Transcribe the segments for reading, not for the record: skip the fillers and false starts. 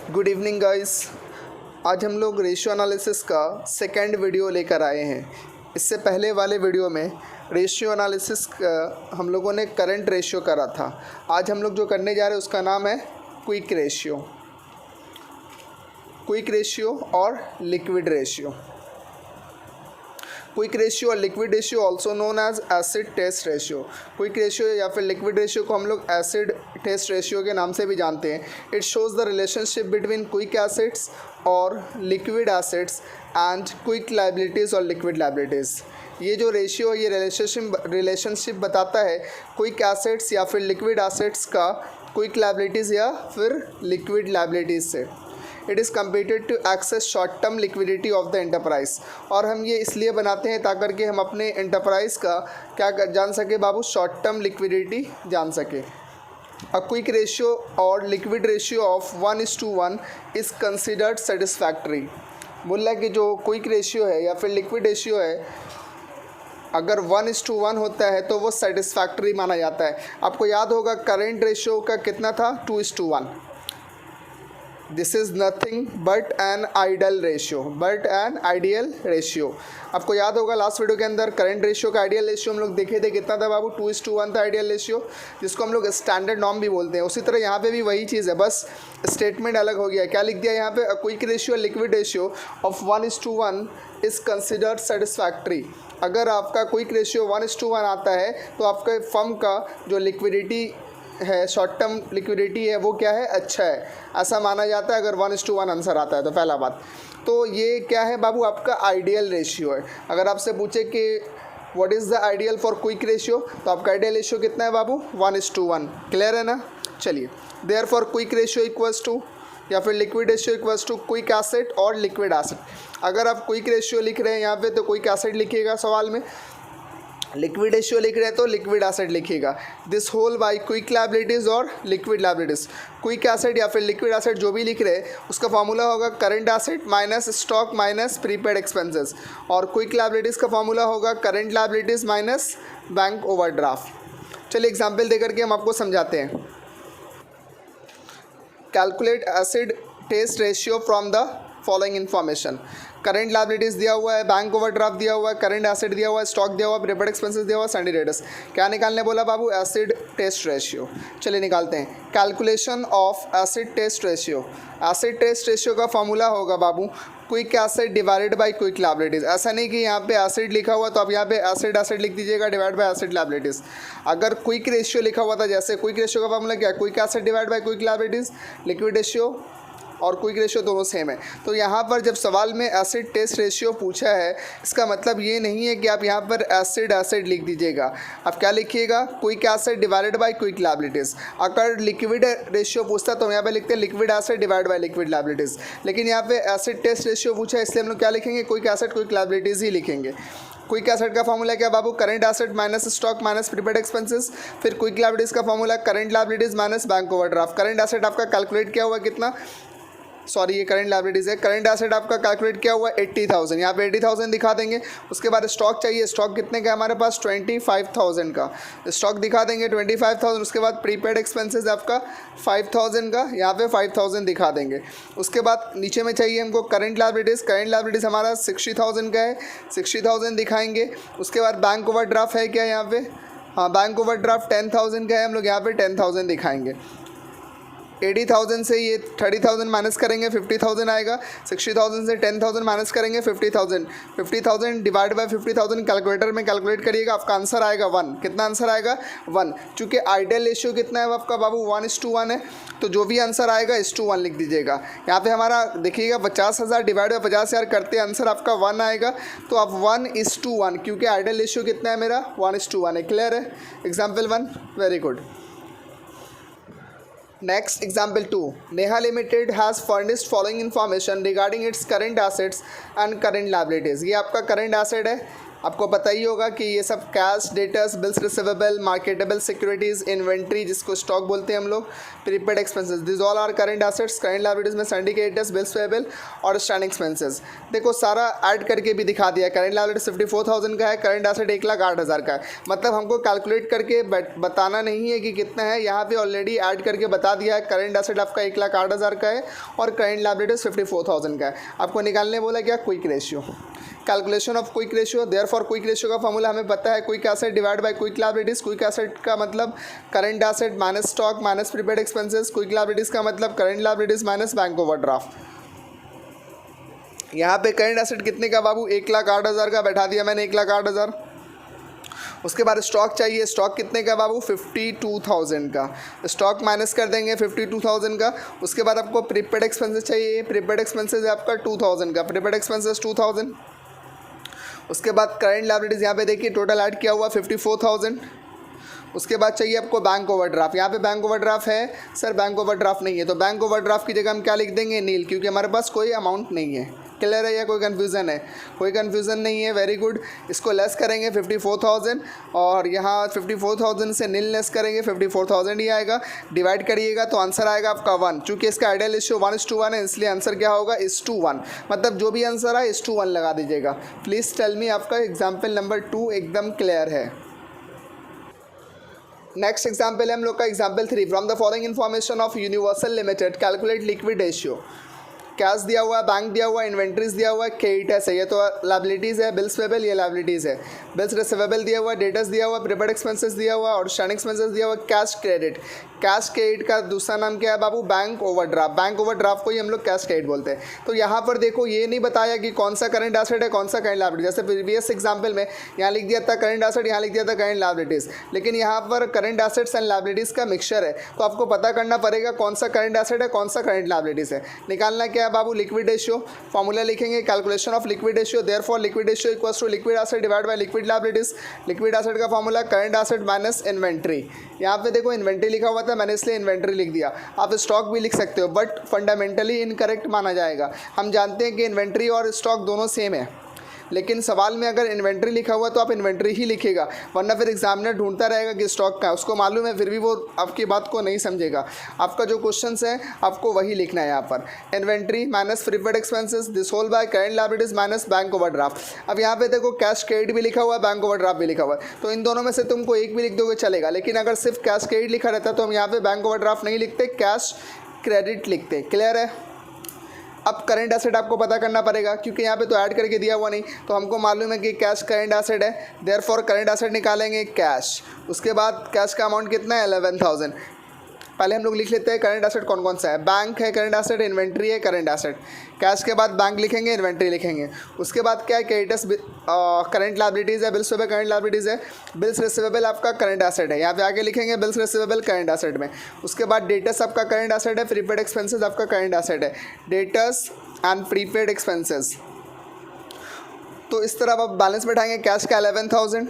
Good evening guys. आज हम लोग रेशियो एनालिसिस का सेकेंड वीडियो लेकर आए हैं। इससे पहले वाले वीडियो में रेशियो एनालिसिस का हम लोगों ने करंट रेशियो करा था। आज हम लोग जो करने जा रहे हैं उसका नाम है क्विक रेशियो और लिक्विड रेशियो। क्विक रेशियो और liquid ratio also known as acid test ratio. Quick ratio या फिर लिक्विड रेशियो को हम लोग एसिड टेस्ट रेशियो के नाम से भी जानते हैं। It shows the relationship between quick acids और liquid acids and quick liabilities और लिक्विड लाइबिलिटीज़। ये जो रेशियो ये रिलेशनशिप बताता है क्विक एसिड्स या फिर लिक्विड एसिड्स का क्विक लाइबिलिटीज़ या फिर लिक्विड लाइबिलिटीज़ से। It is computed to access short term liquidity of the enterprise. और हम ये इसलिए बनाते हैं ताकि कि हम अपने एंटरप्राइज़ का क्या जान सके बाबू, शॉर्ट टर्म लिक्विडिटी जान सके। अ क्विक रेशियो और liquid ratio of 1:1 is considered satisfactory. बोल रहा है कि जो क्विक रेशियो है या फिर लिक्विड रेशियो है अगर 1:1 होता है तो वो सेटिस्फैक्ट्री माना जाता है। आपको याद होगा करेंट रेशियो का कितना था, 2:1। This is nothing but an ideal ratio. आपको याद होगा लास्ट वीडियो के अंदर करंट रेशियो का आइडियल रेशियो हम लोग देखे थे, कितना था बाबू, 2:1 था आइडियल रेशियो, जिसको हम लोग स्टैंडर्ड नॉर्म भी बोलते हैं। उसी तरह यहाँ पे भी वही चीज़ है, बस स्टेटमेंट अलग हो गया है। क्या लिख दिया यहाँ पे, a quick ratio liquid ratio of 1:1 is considered satisfactory. अगर आपका क्विक रेशियो 1:1 आता है तो आपके फर्म का जो लिक्विडिटी है, शॉर्ट टर्म लिक्विडिटी है, वो क्या है, अच्छा है, ऐसा माना जाता है अगर 1:1 आंसर आता है तो। पहला बात तो ये क्या है बाबू, आपका आइडियल रेशियो है। अगर आपसे पूछे कि what is the ideal for quick ratio तो आपका आइडियल रेशियो कितना है बाबू, 1:1। क्लियर है ना। चलिए, therefore quick ratio equals to या फिर liquid ratio equals to quick asset और लिक्विड एसिड। अगर आप क्विक रेशियो लिख रहे हैं यहाँ पे तो क्विक एसिड लिखिएगा सवाल में, लिक्विड रेशियो लिख रहे हैं तो लिक्विड एसिड लिखिएगा। This whole by quick liabilities और लिक्विड लाइबिलिटीज़। क्विक एसिड या फिर लिक्विड एसिड जो भी लिख रहे हैं उसका फार्मूला होगा current acid minus stock minus prepaid expenses, और क्विक लाइबिलिटीज़ का फार्मूला होगा current liabilities minus bank overdraft. चलिए एग्जाम्पल देकर के हम आपको समझाते हैं। Calculate acid test ratio from the following information. Current liabilities दिया हुआ है, बैंक ओवरड्राफ्ट दिया हुआ है, करंट एसिड दिया हुआ है, स्टॉक दिया हुआ है, प्रीपेड एक्सपेंसेस दिया हुआ है, सैंडी डेटर्स। क्या निकालने बोला बाबू, एसिड टेस्ट रेशियो। चलिए निकालते हैं। Calculation of acid test ratio. Acid test ratio का फॉर्मूला होगा बाबू quick acid divided by quick liabilities. ऐसा नहीं कि यहाँ पे एसिड लिखा हुआ तो आप यहाँ पे एसिड लिख दीजिएगा डिवाइड बाय एसिड लाइबिलिटीज़। अगर क्विक रेशियो लिखा हुआ था, जैसे क्विक रेशियो का फॉर्मूला क्या है, quick acid divide by quick liabilities. Liquid ratio और क्विक रेशियो दोनों सेम है। तो यहाँ पर जब सवाल में एसिड टेस्ट रेशियो पूछा है, इसका मतलब ये नहीं है कि आप यहाँ पर एसिड लिख दीजिएगा। आप क्या लिखिएगा, quick acid divided by quick liabilities. अगर लिक्विड रेशियो पूछता तो यहाँ पे लिखते हैं liquid acid divide by liquid liabilities. लेकिन यहाँ पे एसिड टेस्ट रेशियो पूछा है इसलिए हम लोग क्या लिखेंगे, क्विक एसिड क्विक लाइबिलिटीज़ ही लिखेंगे। क्विक एसिड का फॉर्मूला क्या बाबू, current acid minus stock minus prepaid expenses. फिर क्विक लाइबिलिटीज़ का formula current liabilities minus bank overdraft. Current acid आपका कैलकुलेट किया हुआ कितना, सॉरी ये करंट लाइबिलिटीज़ है। करंट एसिड आपका कैलकुलेट किया हुआ 80,000, यहाँ पे 80,000 दिखा देंगे। उसके बाद स्टॉक चाहिए, स्टॉक कितने का है हमारे पास, 25,000 का स्टॉक दिखा देंगे, 25,000। उसके बाद प्रीपेड एक्सपेंसेस आपका 5,000 का, यहाँ पे 5,000 दिखा देंगे। उसके बाद नीचे में चाहिए हमको करंट लाइबिलिटीज़ हमारा 60,000 का है, 60,000 दिखाएंगे। उसके बाद बैंक ओवरड्राफ्ट है क्या यहाँ पे, हाँ बैंक ओवरड्राफ्ट 10,000 का है, हम लोग यहाँ पे 10,000 दिखाएंगे। 80,000 से ये 30,000 माइनस करेंगे, 50,000 आएगा। 60,000 से 10,000 माइनस करेंगे, 50,000 डिवाइड बाय 50,000 कैलकुलेटर में कैलकुलेट करिएगा, आपका आंसर आएगा 1। कितना आंसर आएगा, 1। चूँकि आइडियल रेशियो कितना है आपका बाबू, 1:1 है, तो जो भी आंसर आएगा 1:1 लिख दीजिएगा। यहाँ पे हमारा देखिएगा 50,000 डिवाइड बाय 50,000 करते आंसर आपका 1 आएगा, तो आप 1:1, क्योंकि आइडियल रेशियो कितना है मेरा, 1:1 है। क्लियर है। Example 1, very good. Next, example 2. Neha Limited has furnished following information regarding its current assets and current liabilities. ये आपका current asset है, आपको पता ही होगा कि ये सब cash, debtors, bills receivable, marketable securities, inventory जिसको स्टॉक बोलते हैं हम लोग, prepaid expenses, this all are current assets. Current liabilities में सिंडिकेटर्स, बिल्स पेबल और स्टैंडिंग एक्सपेंसेस। देखो सारा ऐड करके भी दिखा दिया। करंट लायबिलिटी 54,000 का है, करंट एसेट 1,08,000 का है। मतलब हमको कैलकुलेट करके बताना नहीं है कि कितना है, यहाँ पे ऑलरेडी ऐड करके बता दिया है। करंट एसेट आपका 1,08,000 का है और करंट लायबिलिटीज 54,000 का है। आपको निकालने बोला क्या, quick ratio, calculation of quick ratio. Therefore quick ratio का फॉर्मूला हमें पता है, quick asset divide by quick liabilities. Quick asset का मतलब current asset minus stock minus prepaid expenses. Quick liabilities का मतलब current liabilities minus bank overdraft. यहाँ पे करंट एसेट कितने का बाबू, 1,08,000 का बैठा दिया मैंने, 1,08,000। उसके बाद स्टॉक चाहिए, स्टॉक कितने का बाबू, 52,000 का। स्टॉक माइनस कर देंगे 52,000 का। उसके बाद आपको प्रीपेड एक्सपेंसेस चाहिए, प्रीपेड एक्सपेंसेस है आपका 2,000 का, प्रीपेड एक्सपेंसेस 2,000। उसके बाद करंट लायबिलिटीज़ यहाँ पे देखिए टोटल ऐड किया हुआ 54,000। उसके बाद चाहिए आपको बैंक ओवरड्राफ्ट। यहाँ पे बैंक ओवरड्राफ्ट है सर, बैंक ओवरड्राफ्ट नहीं है, तो बैंक ओवरड्राफ्ट की जगह हम क्या लिख देंगे, नील, क्योंकि हमारे पास कोई अमाउंट नहीं है। क्लियर है या कोई कन्फ्यूज़न है? कोई कन्फ्यूज़न नहीं है, वेरी गुड। इसको लेस करेंगे 54,000 और यहाँ 54,000 से नील लेस करेंगे 54,000 ही आएगा। डिवाइड करिएगा तो आंसर आएगा आपका 1। चूँकि इसका आइडियल रेशियो 1:1 है, इसलिए आंसर क्या होगा, 1:1। मतलब जो भी आंसर है 1:1 लगा दीजिएगा। प्लीज़ टेल मी आपका एग्जाम्पल नंबर 2 एकदम क्लियर है। नेक्स्ट एग्जाम्पल है हम लोग का example 3। From the following information of universal limited calculate liquid ratio. Cash दिया हुआ है, बैंक दिया हुआ है, इन्वेंट्रीज दिया हुआ है, क्रेडिटर्स है, ये तो लायबिलिटीज़ है, बिल्स पेबल ये लायबिलिटीज़ है, बिल्स रिसीवेबल दिया हुआ है, डेटर्स दिया हुआ है, प्रीपेड एक्सपेंसेस दिया हुआ है और स्टैंडिंग एक्सपेंसेस दिया हुआ है। कैश क्रेडिट, कैश क्रेडिट का दूसरा नाम क्या है बाबू, बैंक ओवरड्राफ्ट। बैंक ओवरड्राफ्ट को ही हम लोग कैश क्रेडिट बोलते हैं। तो यहाँ पर देखो ये नहीं बताया कि कौन सा करंट एसेट है, कौन सा करंट लायबिलिटी। जैसे प्रीवियस एग्जाम्पल में यहाँ लिख दिया था करंट एसेट, यहाँ लिख दिया था करंट लायबिलिटीज़, लेकिन यहाँ पर करंट एसेट्स एंड लायबिलिटीज़ का मिक्सचर है। तो आपको पता करना पड़ेगा कौन सा करंट एसेट है, कौन सा करंट लायबिलिटीज़ है। निकालना क्या है बाबू, लिक्विड रेशियो। फॉर्मूला लिखेंगे calculation of liquid ratio. Therefore liquid ratio equals to liquid asset divide by liquid liabilities. Liquid asset का formula current asset minus inventory. यहाँ पे देखो इन्वेंट्री लिखा हुआ था, मैंने इसलिए इन्वेंट्री लिख दिया। आप स्टॉक भी लिख सकते हो बट फंडामेंटली इनकरेक्ट माना जाएगा। हम जानते हैं कि इन्वेंट्री और स्टॉक दोनों सेम है, लेकिन सवाल में अगर इन्वेंट्री लिखा हुआ तो आप इन्वेंट्री ही लिखेगा, वरना फिर एग्जामिनर ढूंढता रहेगा कि स्टॉक का है। उसको मालूम है फिर भी वो आपकी बात को नहीं समझेगा। आपका जो क्वेश्चन है आपको वही लिखना है यहाँ पर। Inventory minus prepaid expenses this whole by current liabilities minus bank overdraft. अब यहाँ पे देखो कैश क्रेडिट भी लिखा हुआ है, बैंक ओवरड्राफ्ट भी लिखा हुआ है, तो इन दोनों में से तुमको एक भी लिख दोगे चलेगा। लेकिन अगर सिर्फ कैश क्रेडिट लिखा रहता तो हम यहाँ पे बैंक ओवरड्राफ्ट नहीं लिखते, कैश क्रेडिट लिखते। क्लियर है? अब करंट एसेट आपको पता करना पड़ेगा, क्योंकि यहाँ पे तो ऐड करके दिया हुआ नहीं, तो हमको मालूम है कि कैश करंट एसेट है। देयरफॉर करंट एसेट निकालेंगे कैश। उसके बाद कैश का अमाउंट कितना है, 11,000। पहले हम लोग लिख लेते हैं करंट एसेट कौन कौन सा है। बैंक है करंट एसेट, इन्वेंट्री है करंट एसेट। कैश के बाद बैंक लिखेंगे, इन्वेंट्री लिखेंगे। उसके बाद क्या है, क्रेडिटर्स करंट लायबिलिटीज़ है, बिल्स पेबल करंट लायबिलिटीज़ है, बिल्स रिसीवेबल आपका करंट एसेट है, यहाँ पे आगे लिखेंगे बिल्स रिसीवेबल करंट एसेट में। उसके बाद डेटर्स आपका करंट एसेट है, प्रीपेड एक्सपेंसेस आपका करंट एसेट है। डेटर्स एंड प्रीपेड एक्सपेंसेस, तो इस तरह आप बैलेंस बैठाएंगे। कैश का 11,000,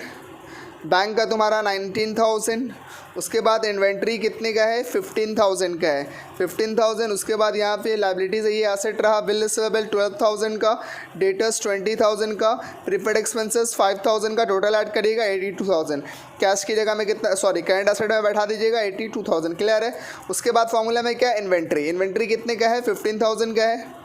बैंक का तुम्हारा 19,000, उसके बाद इन्वेंट्री कितने का है, 15,000 का है, 15,000। उसके बाद यहाँ पे लायबिलिटीज़ ये एसेट रहा, बिल रिसीवेबल 12,000 का, डेटर्स 20,000 का, प्रीपेड एक्सपेंसेस 5,000 का, टोटल ऐड करिएगा 82,000। कैश की जगह में कितना, सॉरी करंट एसेट में बैठा दीजिएगा 82,000। क्लियर है? उसके बाद फॉर्मूला में क्या, इन्वेंट्री, इन्वेंट्री कितने का है, 15,000 का है।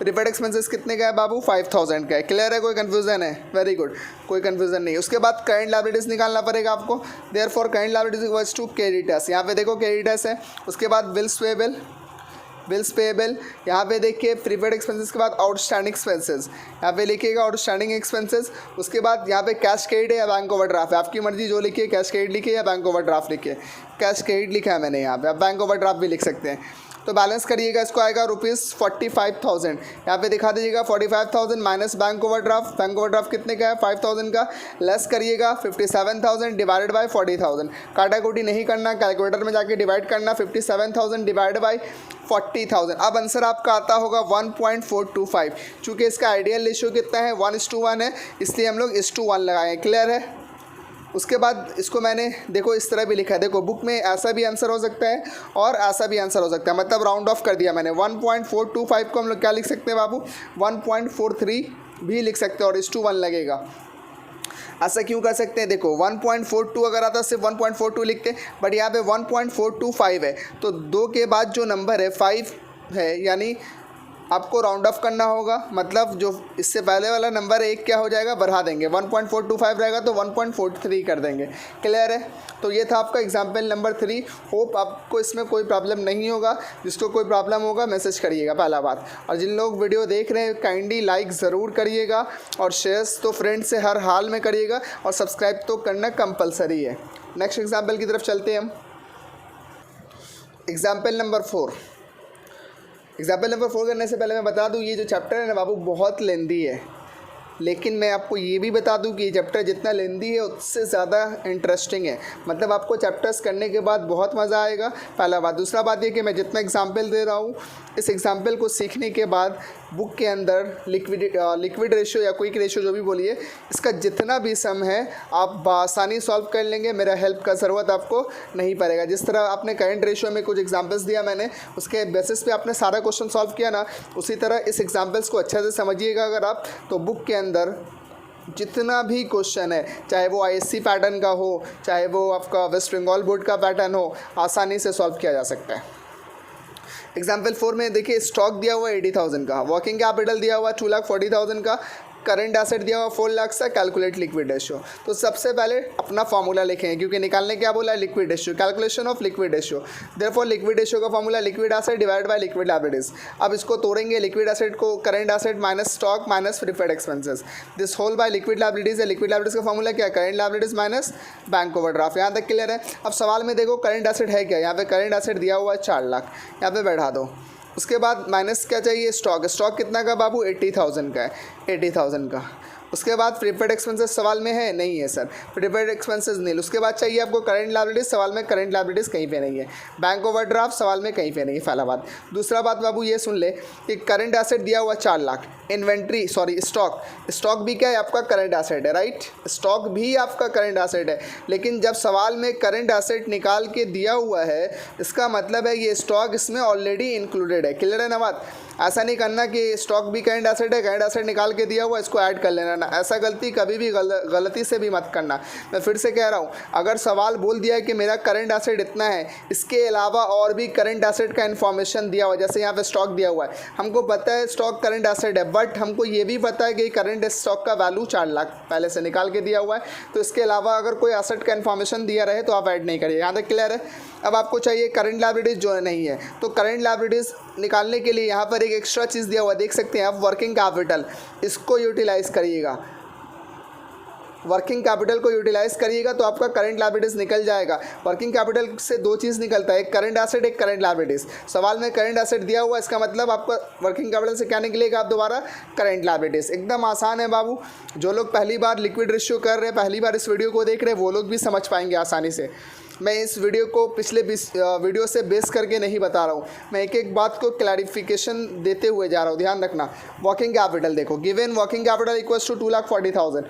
प्रीपेड एक्सपेंसेस कितने का है बाबू, 5,000 का है। क्लियर है? कोई कन्फ्यूजन है? वेरी गुड, कोई कन्फ्यूजन नहीं। उसके बाद करंट लायबिलिटीज़ निकालना पड़ेगा आपको। Therefore current liabilities equals to creditors. यहाँ पे देखो क्रेडिटर्स है। उसके बाद बिल्स पेबल, बिल्स पेबल। यहाँ पे देखिए प्रीपेड एक्सपेंसेस के बाद आउटस्टैंडिंग एक्सपेंसेस, यहाँ पे लिखिएगा आउटस्टैंडिंग एक्सपेंसेस। उसके बाद यहाँ पे कैश क्रेडिट है या बैंक ओवरड्राफ्ट है, आपकी मर्जी जो लिखिए, कैश क्रेडिट लिखिए या बैंक ओवरड्राफ्ट लिखिए। कैश क्रेडिट लिखा है मैंने यहाँ पे, आप बैंक ओवरड्राफ्ट भी लिख सकते हैं। तो बैलेंस करिएगा, इसको आएगा ₹45,000। यहाँ पे दिखा दीजिएगा 45,000 minus bank overdraft. Bank overdraft कितने का है, 5,000 का। लेस करिएगा 57,000 डिवाइडेड बाय 40,000। काटाकुटी नहीं करना, कैलकुलेटर में जाके डिवाइड करना। 57,000 डिवाइड बाय 40,000। अब आंसर आपका आता होगा 1.425। चूँकि इसका आइडियल रेशियो कितना है, 1:1 है, इसलिए हम लोग 1:1 लगाएँ। क्लियर है? उसके बाद इसको मैंने देखो इस तरह भी लिखा है। देखो बुक में ऐसा भी आंसर हो सकता है और ऐसा भी आंसर हो सकता है, मतलब राउंड ऑफ कर दिया मैंने। 1.425 को हम लोग क्या लिख सकते हैं बाबू, 1.43 भी लिख सकते हैं और 1:1 लगेगा। ऐसा क्यों कर सकते हैं, देखो 1.42 अगर आता सिर्फ 1.42 लिखते, बट यहाँ पे 1.425 है, तो 2 के बाद जो नंबर है 5 है, यानी आपको राउंड ऑफ करना होगा, मतलब जो इससे पहले वाला नंबर है 1 क्या हो जाएगा, बढ़ा देंगे, 1.425 रहेगा तो 1.43 कर देंगे। क्लियर है। तो ये था आपका एग्जाम्पल नंबर 3। होप आपको इसमें कोई प्रॉब्लम नहीं होगा, जिसको कोई प्रॉब्लम होगा मैसेज करिएगा पहला बात। और जिन लोग वीडियो देख रहे हैं काइंडली लाइक ज़रूर करिएगा, और शेयर्स तो फ्रेंड से हर हाल में करिएगा, और सब्सक्राइब तो करना कंपलसरी है। नेक्स्ट एग्जाम्पल की तरफ चलते हैं हम। Example number 4। एग्जाम्पल नंबर 4 करने से पहले मैं बता दूं, ये जो चैप्टर है ना बाबू बहुत लेंदी है, लेकिन मैं आपको ये भी बता दूं कि ये चैप्टर जितना लेंदी है उससे ज़्यादा इंटरेस्टिंग है। मतलब आपको चैप्टर्स करने के बाद बहुत मज़ा आएगा, पहला बात। दूसरा बात ये कि मैं जितना एग्जाम्पल दे रहा हूँ, इस एग्जाम्पल को सीखने के बाद बुक के अंदर लिक्विड रेशियो या क्विक रेशियो जो भी बोलिए, इसका जितना भी सम है आप बआसानी सॉल्व कर लेंगे, मेरा हेल्प का ज़रूरत आपको नहीं पड़ेगा। जिस तरह आपने करंट रेशियो में कुछ एग्जाम्पल्स दिया मैंने, उसके बेसिस पे आपने सारा क्वेश्चन सॉल्व किया ना, उसी तरह इस एग्जाम्पल्स को अच्छे से समझिएगा अगर आप, तो बुक के अंदर जितना भी क्वेश्चन है, चाहे वो आईएससी पैटर्न का हो, चाहे वो आपका वेस्ट बंगाल बोर्ड का पैटर्न हो, आसानी से सॉल्व किया जा सकता है। एग्जाम्पल 4 में देखिए, स्टॉक दिया हुआ 80,000 का, वर्किंग कैपिटल दिया हुआ 2,40,000 का, करंट एसेट दिया हुआ 4 लाख का, कैलकुलेट लिक्विड रेशियो। तो सबसे पहले अपना फार्मूला लिखें, क्योंकि निकालने क्या बोला है, liquid ratio, calculation of liquid ratio. Therefore liquid ratio का formula liquid asset divide by liquid liabilities. अब इसको तोड़ेंगे, लिक्विड एसेट को current asset minus stock minus preferred expenses, this whole by liquid liabilities है। लिक्विड लायबिलिटीज का formula क्या है, current liabilities minus bank overdraft. यहाँ तक क्लियर है। अब सवाल में देखो करंट एसेट है क्या, यहाँ पे करंट एसेट दिया हुआ है 4 लाख, यहाँ पे बैठा दो। उसके बाद माइनस क्या चाहिए, स्टॉक। स्टॉक कितना का बाबू, 80,000 का है, 80,000 का। उसके बाद प्रीपेड एक्सपेंसेस सवाल में है, नहीं है सर, प्रीपेड एक्सपेंसेस नहीं। उसके बाद चाहिए आपको करंट लायबिलिटीज, सवाल में करंट लायबिलिटीज कहीं पे नहीं है। बैंक ओवरड्राफ्ट सवाल में कहीं पे नहीं है, पहला बात। दूसरा बात बाबू ये सुन ले कि करंट एसेट दिया हुआ 4 लाख, इन्वेंट्री स्टॉक भी क्या है आपका, करंट एसेट है, राइट। स्टॉक भी आपका करंट एसेट है, लेकिन जब सवाल में करंट एसेट निकाल के दिया हुआ है, इसका मतलब है ये स्टॉक इसमें ऑलरेडी इंक्लूडेड है। क्लियर है ना बात। ऐसा नहीं करना कि स्टॉक भी करंट एसेट है, करंट एसेट निकाल के दिया हुआ इसको ऐड कर लेना ना, ऐसा गलती कभी भी गलती से भी मत करना। मैं फिर से कह रहा हूँ, अगर सवाल बोल दिया है कि मेरा करंट एसेट इतना है, इसके अलावा और भी करंट एसेट का इन्फॉर्मेशन दिया हुआ है, जैसे यहाँ पे स्टॉक दिया हुआ है, हमको पता है स्टॉक करंट एसेट है, बट हमको ये भी पता है कि करंट स्टॉक का वैल्यू 4 लाख पहले से निकाल के दिया हुआ है, तो इसके अलावा अगर कोई एसेट का इन्फॉर्मेशन दिया रहे तो आप ऐड नहीं करिए। यहाँ तक क्लियर है। अब आपको चाहिए करंट लायबिलिटीज जो नहीं है, तो करंट लायबिलिटीज निकालने के लिए यहाँ पर एक एक्स्ट्रा चीज़ दिया हुआ है, देख सकते हैं आप, वर्किंग कैपिटल। इसको यूटिलाइज करिएगा, वर्किंग कैपिटल को यूटिलाइज करिएगा तो आपका करंट लायबिलिटीज निकल जाएगा। वर्किंग कैपिटल से 2 चीज़ निकलता है, एक करंट एसेट, एक करंट लायबिलिटीज। सवाल में करंट एसेट दिया हुआ, इसका मतलब आपका वर्किंग कैपिटल से क्या निकलेगा, आप दोबारा करंट लायबिलिटीज। एकदम आसान है बाबू। जो लोग पहली बार लिक्विड रेशियो कर रहे हैं, पहली बार इस वीडियो को देख रहे हैं, वो लोग भी समझ पाएंगे आसानी से। मैं इस वीडियो को पिछले वीडियो से बेस करके नहीं बता रहा हूँ, मैं एक एक बात को क्लैरिफिकेशन देते हुए जा रहा हूँ, ध्यान रखना। वर्किंग कैपिटल देखो, given working capital equals to 2,40,000।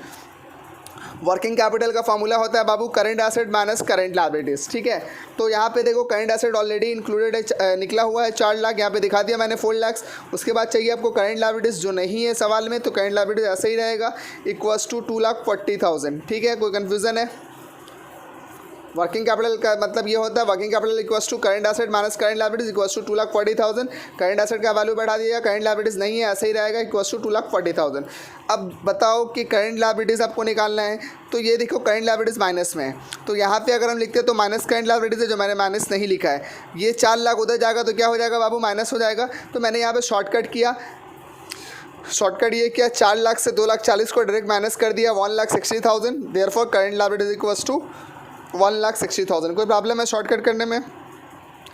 Working capital का फार्मूला होता है बाबू current asset minus current liabilities, ठीक है। तो यहाँ पे देखो करंट एसेट ऑलरेडी इंक्लूडेड है, निकला हुआ है 4 लाख, यहाँ पे दिखा दिया मैंने 4 लाख। उसके बाद चाहिए आपको करंट लायबिलिटीज जो नहीं है सवाल में, तो करंट लायबिलिटीज ऐसे ही रहेगा, इक्वल्स टू 2,40,000, ठीक है। कोई कन्फ्यूज़न है? वर्किंग कैपिटल का मतलब ये होता है, working capital equals to current asset minus current liabilities equals to 2,40,000। Current asset का वैल्यू बढ़ा दिया, करंट लायबिलिटीज नहीं है, ऐसे ही रहेगा, इक्वल्स टू 2,40,000। अब बताओ कि करंट लायबिलिटीज आपको निकालना है, तो ये देखो करंट लायबिलिटीज माइनस में है, तो यहाँ पे अगर हम लिखते हैं तो माइनस करंट लायबिलिटीज है, जो मैंने माइनस नहीं लिखा है। ये 4 लाख उधर जाएगा तो क्या हो जाएगा बाबू, माइनस हो जाएगा। तो मैंने यहाँ पे शॉर्टकट किया, शॉर्टकट ये किया, 4 लाख से 2,40,000 को डायरेक्ट माइनस कर दिया, 1,60,000। Therefore current liabilities equals to 1,60,000। कोई प्रॉब्लम है शॉर्टकट करने में?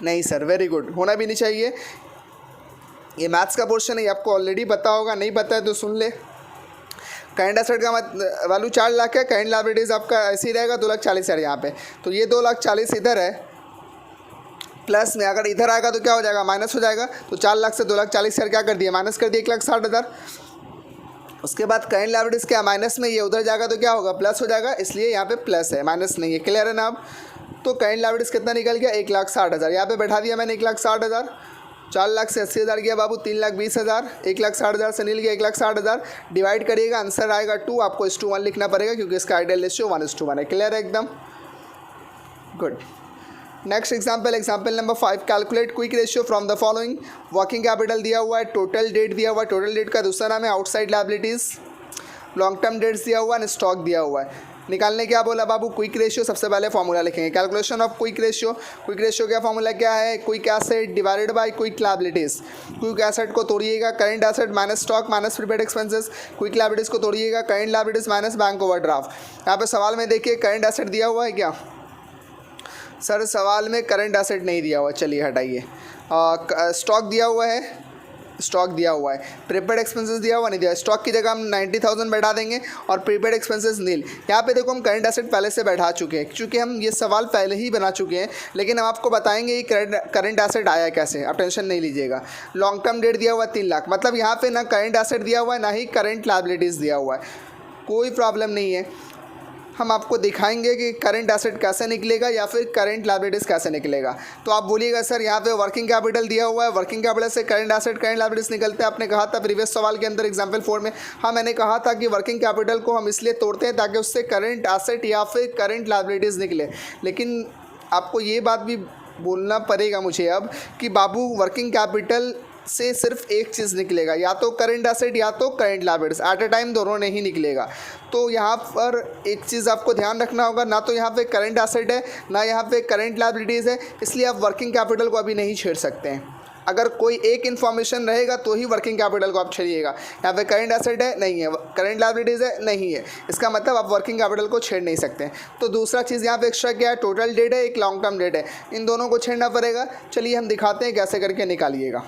नहीं सर, वेरी गुड, होना भी नहीं चाहिए। ये मैथ्स का पोर्शन है, आपको ऑलरेडी पता होगा, नहीं पता है तो सुन ले। करंट एसेट का वैल्यू 4 लाख है, करंट लायबिलिटीज आपका ऐसे ही रहेगा 2,40,000 यहाँ पे, तो ये 2,40,000 इधर है, प्लस में अगर इधर आएगा तो क्या हो जाएगा, माइनस हो जाएगा। तो 4 लाख से 2,40,000 क्या कर दिया, माइनस कर दिया 1,60,000। उसके बाद करंट लायबिलिटीज क्या, माइनस में, ये उधर जाएगा तो क्या होगा, प्लस हो जाएगा, इसलिए यहाँ पे प्लस है, माइनस नहीं है। क्लियर है ना अब? तो करंट लायबिलिटीज कितना निकल गया, 1,60,000। यहाँ पे बैठा दिया मैंने 1,60,000। 4 लाख से 80,000 गया बाबू, 3,20,000, 1,60,000 से नील गया 1,60,000, डिवाइड करिएगा आंसर आएगा 2, आपको 1:1 लिखना पड़ेगा क्योंकि इसका आइडियल रेशियो 1:1 है। क्लियर है एकदम, good. Next example number 5, calculate quick ratio from the following. Working capital दिया हुआ है, टोटल डेट दिया हुआ है, टोटल डेट का दूसरा नाम है outside liabilities, long term debts दिया हुआ है, स्टॉक दिया हुआ है। निकालने क्या बोला बाबू, क्विक रेशियो। सबसे पहले फॉर्मूला लिखेंगे, calculation of quick ratio. Quick ratio का फॉर्मूला क्या है, quick asset divided by quick liabilities. Quick asset को तोड़िएगा, current asset minus stock minus prepaid expenses. Quick liabilities को तोड़िएगा, current liabilities minus bank overdraft. यहाँ पे सवाल में देखिए करंट एसेट दिया हुआ है क्या, सर सवाल में करंट एसेट नहीं दिया हुआ, चलिए हटाइए। स्टॉक दिया हुआ है, स्टॉक दिया हुआ है, प्रीपेड एक्सपेंसेस दिया हुआ नहीं दिया। स्टॉक की जगह हम 90,000 बैठा देंगे और प्रीपेड एक्सपेंसेस नील। यहाँ पे देखो हम करंट एसेट पहले से बैठा चुके हैं, क्योंकि हम ये सवाल पहले ही बना चुके हैं, लेकिन हम आपको बताएंगे कि करंट एसेट आया कैसे, आप टेंशन नहीं लीजिएगा। लॉन्ग टर्म डेट दिया हुआ है 3 लाख, मतलब यहाँ पे ना करंट एसेट दिया हुआ है ना ही करंट लायबिलिटीज़ दिया हुआ है, कोई प्रॉब्लम नहीं है। हम आपको दिखाएंगे कि करंट एसेट कैसे निकलेगा या फिर करंट लायबिलिटीज़ कैसे निकलेगा। तो आप बोलिएगा सर यहाँ पे वर्किंग कैपिटल दिया हुआ है, वर्किंग कैपिटल से करंट एसेट करंट लायबिलिटीज़ निकलते हैं। आपने कहा था प्रीवियस सवाल के अंदर एग्जाम्पल 4 में, हाँ मैंने कहा था कि वर्किंग कैपिटल को हम इसलिए तोड़ते हैं ताकि उससे करंट एसेट या फिर करंट लायबिलिटीज़ निकले। लेकिन आपको ये बात भी बोलना पड़ेगा मुझे अब कि बाबू वर्किंग कैपिटल से सिर्फ एक चीज़ निकलेगा, या तो करंट एसेट या तो current liabilities, at a time दोनों नहीं निकलेगा। तो यहाँ पर एक चीज़ आपको ध्यान रखना होगा, ना तो यहाँ पे करंट एसेट है ना यहाँ पे करंट लायबिलिटीज़ है, इसलिए आप वर्किंग कैपिटल को अभी नहीं छेड़ सकते हैं। अगर कोई एक इन्फॉर्मेशन रहेगा तो ही वर्किंग कैपिटल को आप छेड़िएगा। यहाँ पे करंट एसेट है नहीं है, करंट लायबिलिटीज़ है नहीं है, इसका मतलब आप वर्किंग कैपिटल को छेड़ नहीं सकते। तो दूसरा चीज़ यहाँ पे एक्स्ट्रा क्या है, टोटल डेट है, एक लॉन्ग टर्म डेट है, इन दोनों को छेड़ना पड़ेगा। चलिए हम दिखाते हैं कैसे करके निकालिएगा।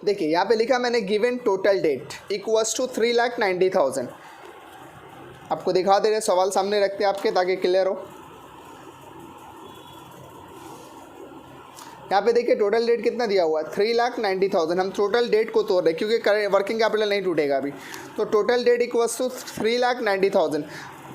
देखिए यहाँ पे लिखा मैंने given total debt equals to 3,90,000। आपको दिखा दे रहे, सवाल सामने रखते हैं आपके ताकि क्लियर हो। यहाँ पे देखिए टोटल डेट कितना दिया हुआ है, 3,90,000। हम टोटल डेट को तोड़ रहे क्योंकि वर्किंग कैपिटल नहीं टूटेगा अभी। तो total debt equals to 3,90,000।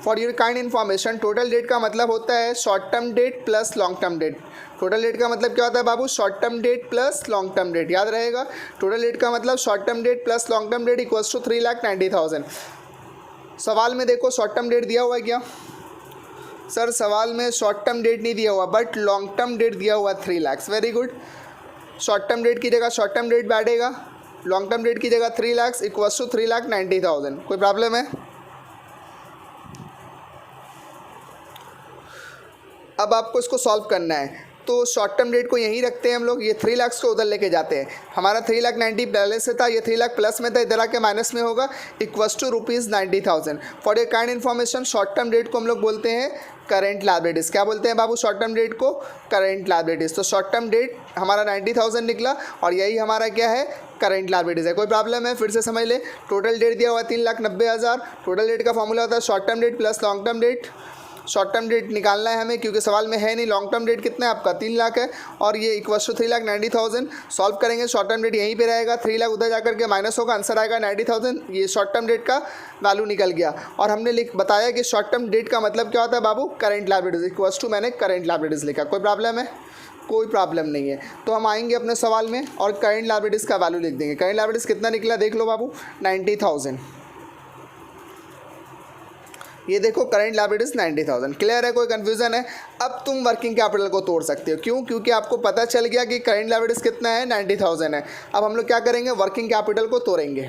For your kind information, total debt का मतलब होता है short term debt plus long term debt. Total debt का मतलब क्या होता है बाबू, short term debt plus long term debt, याद रहेगा। टोटल डेट का मतलब short term debt plus long term debt equals to 3,90,000। सवाल में देखो शॉर्ट टर्म डेट दिया हुआ है क्या, सर सवाल में शॉर्ट टर्म डेट नहीं दिया हुआ बट लॉन्ग टर्म डेट दिया हुआ है 3 lakh. Very good, short term date की जगह शॉर्ट टर्म डेट बैठेगा, लॉन्ग टर्म डेट की जगह 3 लाख इक्वल्स टू 3,90,000। कोई प्रॉब्लम है? अब आपको इसको सॉल्व करना है, तो शॉर्ट टर्म डेट को यहीं रखते हैं हम लोग, ये 3 लाख को उधर लेके जाते हैं। हमारा 3,90,000 पहले से था, ये 3 लाख प्लस में था, इधर आके माइनस में होगा, equals to ₹90,000। For your kind information, short term debt को हम लोग बोलते हैं करंट लायबिलिटीज़। क्या बोलते हैं बाबू शॉर्ट टर्म डेट को? Current liabilities. तो शॉर्ट टर्म डेट हमारा 90,000 निकला और यही हमारा क्या है, करंट लायबिलिटीज़ है। कोई प्रॉब्लम है? फिर से समझ ले, टोटल डेट दिया हुआ 3,90,000। टोटल डेट का फॉर्मूला होता है short term debt plus long term date. Short term date निकालना है हमें क्योंकि सवाल में है नहीं। लॉन्ग टर्म डेट कितना है आपका, 3 लाख है और ये इक्वल्स टू 3,90,000। सॉल्व करेंगे, शॉर्ट टर्म डेट यहीं पे रहेगा, 3 लाख उधर जाकर के माइनस होगा, आंसर आएगा 90,000। ये शॉर्ट टर्म डेट का वैल्यू निकल गया। और हमने बताया कि शॉर्ट टर्म डेट का मतलब क्या होता है बाबू, करंट लायबिलिटीज़। इक्वल्स टू मैंने करंट लायबिलिटीज़ लिखा। कोई प्रॉब्लम है? कोई प्रॉब्लम नहीं है। तो हम आएंगे अपने सवाल में और करंट लायबिलिटीज़ का वैल्यू लिख देंगे। करंट लायबिलिटीज़ कितना निकला देख लो बाबू, 90,000। ये देखो करंट लायबिलिटीज़ 90,000। क्लियर है? कोई कन्फ्यूज़न है? अब तुम वर्किंग कैपिटल को तोड़ सकते हो। क्यों? क्योंकि आपको पता चल गया कि करंट लायबिलिटीज़ कितना है, 90,000 है। अब हम लोग क्या करेंगे, वर्किंग कैपिटल को तोड़ेंगे।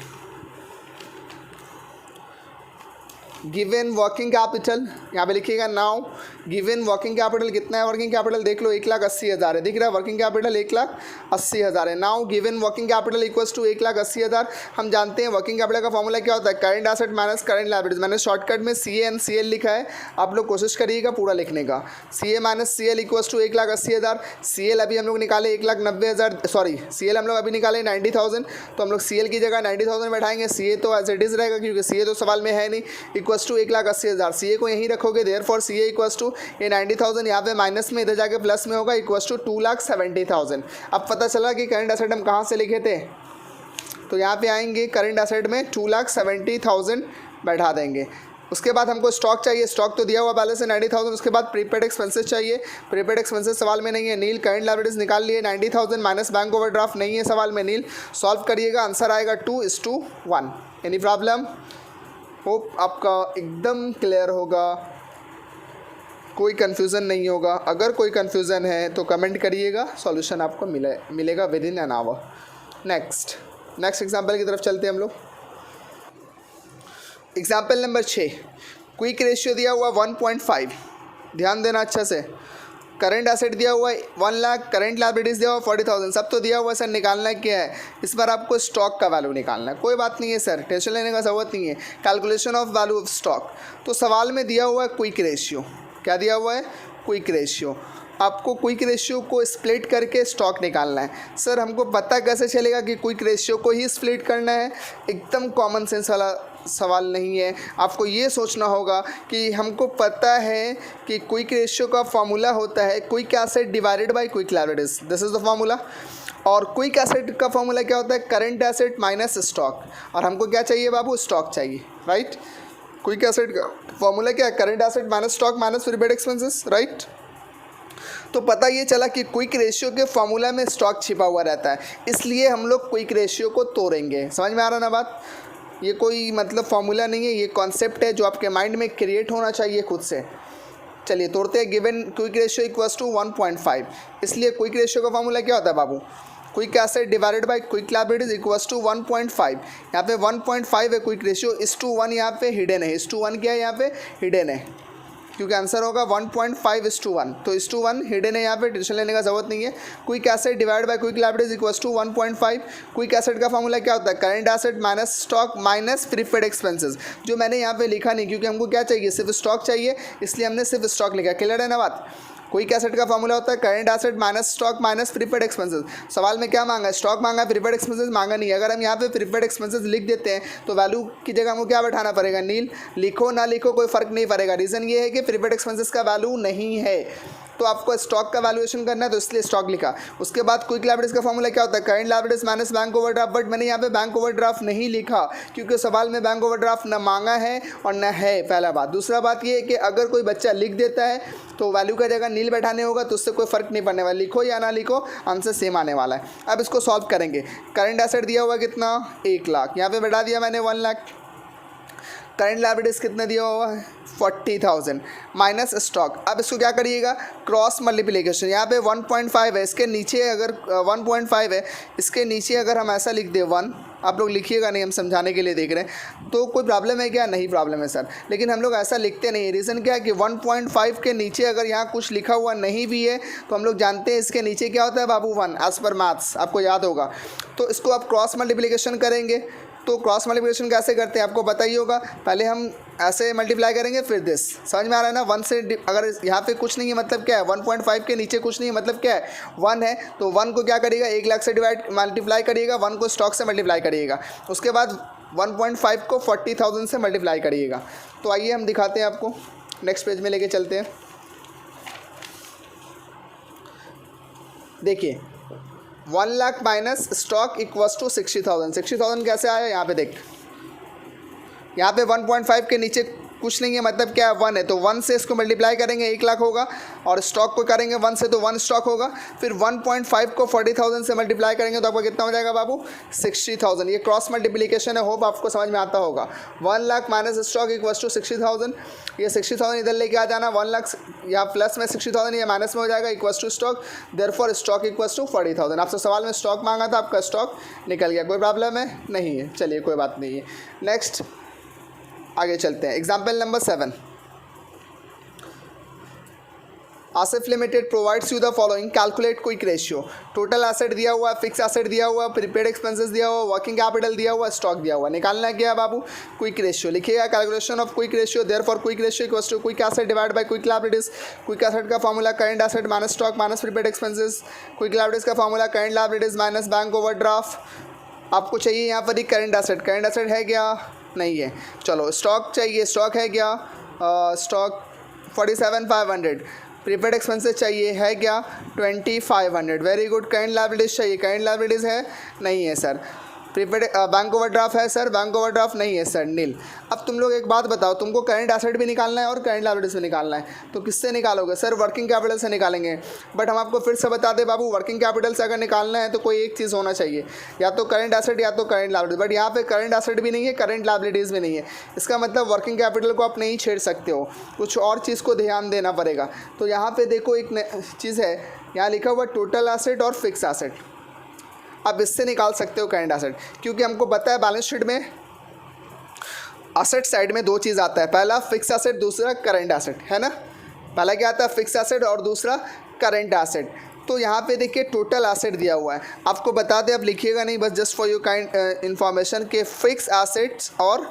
गिवन वर्किंग कैपिटल यहाँ पे लिखिएगा नाउ। गिवन वर्किंग कैपिटल कितना है, वर्किंग कैपिटल देख लो 1,80,000 है, दिख रहा है वर्किंग कैपिटल 1,80,000 है। Now given working capital equals to 1,80,000। हम जानते हैं वर्किंग कैपिटल का फॉर्मूला क्या होता है, current asset minus current liabilities. मैंने शॉर्टकट में CA लिखा है, आप लोग कोशिश करिएगा पूरा लिखने का। CA minus CL equals to 1,80,000। CL अभी हम लोग निकाले 1,90,000, सॉरी CL हम लोग अभी निकाले 90,000, तो हम लोग CL की जगह 90,000 बैठाएंगे। CA तो एज इट इज़ रहेगा क्योंकि CA तो सवाल में है नहीं। इक्वल्स टू 1,80,000, CA को यहीं रखोगे, देयरफॉर CA इक्वल्स टू ये 90,000 यहाँ पे माइनस में, इधर जाके प्लस में होगा, इक्वल्स टू 2,70,000। अब पता चला कि करंट एसेट हम कहाँ से लिखे थे, तो यहाँ पे आएंगे करंट एसेट में 2,70,000 बैठा देंगे। उसके बाद हमको स्टॉक चाहिए, स्टॉक तो दिया हुआ बैलेंस है 90,000। उसके बाद प्रीपेड एक्सपेंसेस चाहिए, प्रीपेड एक्सपेंसेस सवाल में नहीं है, नील। करंट लायबिलिटीज निकाल लिए 90,000 माइनस बैंक ओवरड्राफ्ट नहीं है सवाल में, नील। सॉल्व करिएगा, आंसर आएगा 2:1। Any problem? होप आपका एकदम क्लियर होगा, कोई कन्फ्यूज़न नहीं होगा। अगर कोई कन्फ्यूज़न है तो कमेंट करिएगा, सॉल्यूशन आपको मिलेगा with in an hour. Next example की तरफ चलते हैं हम लोग। एग्जाम्पल नंबर 6, क्विक रेशियो दिया हुआ 1.5, ध्यान देना अच्छा से। करंट एसेट दिया हुआ है 1 लाख, करंट लायबिलिटीज़ दिया हुआ 40,000, सब तो दिया हुआ है सर। निकालना क्या है इस बार? आपको स्टॉक का वैल्यू निकालना है। कोई बात नहीं है सर, टेंशन लेने का ज़रूरत नहीं है। Calculation of value of stock, तो सवाल में दिया हुआ है क्विक रेशियो। क्या दिया हुआ है? Quick ratio. आपको क्विक रेशियो को स्प्लिट करके स्टॉक निकालना है। सर हमको पता कैसे चलेगा कि क्विक रेशियो को ही स्प्लिट करना है? एकदम कॉमन सेंस वाला सवाल नहीं है। आपको ये सोचना होगा कि हमको पता है कि क्विक रेशियो का फॉर्मूला होता है quick asset divided by quick liabilities, this is the formula. और क्विक एसेट का फॉर्मूला क्या होता है? Current asset minus stock. और हमको क्या चाहिए बाबू? स्टॉक चाहिए, राइट। क्विक एसेट का फॉर्मूला क्या है? Current asset minus stock minus prepaid expenses, right. तो पता ये चला कि क्विक रेशियो के फॉर्मूला में स्टॉक छिपा हुआ रहता है, इसलिए हम लोग क्विक रेशियो को तोड़ेंगे। समझ में आ रहा ना बात? ये कोई मतलब फॉर्मूला नहीं है, ये कॉन्सेप्ट है जो आपके माइंड में क्रिएट होना चाहिए खुद से। चलिए तोड़ते हैं। Given quick ratio equals to 1.5, इसलिए क्विक रेशियो का फॉर्मूला क्या होता है बाबू? Quick asset divided by quick liabilities equals to 1.5। यहाँ पे 1.5 है क्विक रेशियो, 1:1 यहाँ पे हिडन है। 1:1 क्या है? यहाँ पे हिडन है, क्योंकि आंसर होगा 1.5:1। तो 1:1 हिडन है यहाँ पे, टेंशन लेने का जरूरत नहीं है। Quick asset divide by quick liabilities equals to 1.5। Quick asset का फॉर्मूला क्या होता है? Current asset minus stock minus prepaid expenses, जो मैंने यहाँ पे लिखा नहीं क्योंकि हमको क्या चाहिए? सिर्फ स्टॉक चाहिए, इसलिए हमने सिर्फ स्टॉक लिखा। क्लियर है ना बात? क्विक एसेट का फॉर्मूला होता है current asset minus stock minus prepaid expenses. सवाल में क्या मांगा है? स्टॉक मांगा है, प्रीपेड एक्सपेंसेस मांगा नहीं है। अगर हम यहाँ पे प्रीपेड एक्सपेंसेस लिख देते हैं तो वैल्यू की जगह हमको क्या बैठाना पड़ेगा? नील। लिखो ना लिखो कोई फ़र्क नहीं पड़ेगा। रीज़न ये है कि प्रीपेड एक्सपेंसेस का वैल्यू नहीं है, तो आपको स्टॉक का वैल्यूएशन करना है, तो इसलिए स्टॉक लिखा। उसके बाद क्विक लायबिलिटीज का फॉर्मूला क्या होता है? Current liabilities minus bank overdraft. But मैंने यहाँ पे बैंक ओवरड्राफ्ट नहीं लिखा क्योंकि सवाल में बैंक ओवरड्राफ्ट न मांगा है और न है, पहला बात। दूसरा बात ये है कि अगर कोई बच्चा लिख देता है तो वैल्यू का जगह नील बैठाने होगा, तो उससे कोई फर्क नहीं पड़ने वाला। लिखो या ना लिखो, आंसर सेम आने वाला है। अब इसको सॉल्व करेंगे। करंट एसेट दिया हुआ कितना? 1 लाख, यहाँ पे बैठा दिया मैंने 1 लाख। करंट लायबिलिटीज कितना दिया हुआ है? 40,000 माइनस स्टॉक। अब इसको क्या करिएगा? Cross multiplication. यहाँ पे 1.5 है, इसके नीचे अगर 1.5 है, इसके नीचे अगर हम ऐसा लिख दें 1, आप लोग लिखिएगा नहीं, हम समझाने के लिए देख रहे हैं। तो कोई प्रॉब्लम है क्या? नहीं प्रॉब्लम है सर, लेकिन हम लोग ऐसा लिखते नहीं है। रीज़न क्या है कि 1.5 के नीचे अगर यहाँ कुछ लिखा हुआ नहीं भी है तो हम लोग जानते हैं इसके नीचे क्या होता है बाबू? 1, एज पर मैथ्स, आपको याद होगा। तो इसको आप क्रॉस मल्टीप्लिकेशन करेंगे। तो क्रॉस मल्टीप्लिकेशन कैसे करते हैं आपको पता ही होगा। पहले हम ऐसे मल्टीप्लाई करेंगे फिर दिस। समझ में आ रहा है ना? 1 से अगर यहाँ पे कुछ नहीं है मतलब क्या है? 1.5 के नीचे कुछ नहीं है मतलब क्या है? 1 है, तो 1 को क्या करिएगा? 1 लाख से मल्टीप्लाई करिएगा, 1 को स्टॉक से मल्टीप्लाई करिएगा। उसके बाद 1.5 को 40,000 से मल्टीप्लाई करिएगा। तो आइए हम दिखाते हैं आपको, नेक्स्ट पेज में लेके चलते हैं। देखिए 1 lakh minus stock equals to 60,000। 60,000 कैसे आया? यहाँ पे देख, यहाँ पे 1.5 के नीचे कुछ नहीं है मतलब क्या है? 1 है, तो 1 से इसको मल्टीप्लाई करेंगे 1 लाख होगा, और स्टॉक को करेंगे 1 से तो 1 स्टॉक होगा। फिर 1.5 को 40,000 से मल्टीप्लाई करेंगे तो आपको कितना हो जाएगा बाबू? 60,000। ये क्रॉस मल्टीप्लिकेशन है, होप आपको समझ में आता होगा। 1 lakh minus stock equals to 60,000। ये 60,000 इधर लेके आ जाना, 1 लाख या प्लस में 60,000 या माइनस में हो जाएगा, equals to stock. Therefore stock equals to 40,000। आपसे सवाल में स्टॉक मांगा था, आपका स्टॉक निकल गया। कोई प्रॉब्लम है? नहीं है। चलिए कोई बात नहीं है। नेक्स्ट आगे चलते हैं। Example number 7, Asif limited provides you the following, calculate quick ratio. Total asset दिया हुआ, फिक्स एसेट दिया हुआ, प्रीपेड एक्सपेंसेस दिया हुआ, वर्किंग कैपिटल दिया हुआ, स्टॉक दिया हुआ। निकालना क्या है बाबू? Quick ratio. लिखिएगा calculation of quick ratio. Therefore quick ratio equals to quick asset divide by quick liabilities. Quick asset का formula current asset minus stock minus prepaid expenses. Quick liabilities का formula current liabilities minus bank overdraft. आपको चाहिए यहाँ पर ही current asset. Current asset है क्या? नहीं है। चलो स्टॉक चाहिए, स्टॉक है क्या? स्टॉक 47,500। प्रीपेड एक्सपेंसेस चाहिए, है क्या? 2,500। Very good. करंट लायबिलिटीज चाहिए, करंट लायबिलिटीज है? नहीं है सर। प्रीपेड बैंक ओवरड्राफ्ट है सर, बैंक ओवरड्राफ्ट नहीं है सर, नील। अब तुम लोग एक बात बताओ, तुमको करंट एसेट भी निकालना है और करंट लायबिलिटीज भी निकालना है, तो किससे निकालोगे सर? वर्किंग कैपिटल से निकालेंगे। बट हम आपको फिर से बता दें बाबू, वर्किंग कैपिटल से अगर निकालना है तो कोई एक चीज़ होना चाहिए, या तो करंट एसेट या तो करंट लायबिलिटीज। बट यहाँ पे करंट एसेट भी नहीं है, करंट लायबिलिटीज़ भी नहीं है, इसका मतलब वर्किंग कैपिटल को आप नहीं छेड़ सकते हो, कुछ और चीज़ को ध्यान देना पड़ेगा। तो यहाँ पे देखो एक चीज़ है, यहाँ लिखा हुआ टोटल एसेट और फिक्स एसेट, आप इससे निकाल सकते हो करंट एसेट, क्योंकि हमको पता है बैलेंस शीट में एसेट साइड में दो चीज़ आता है, पहला फिक्स एसेट, दूसरा करंट एसेट, है ना। पहला क्या आता है? फिक्स एसेट और दूसरा करंट एसेट। तो यहाँ पे देखिए टोटल एसेट दिया हुआ है, आपको बता दें, आप लिखिएगा नहीं, बस just for your kind information के फिक्स एसेट्स और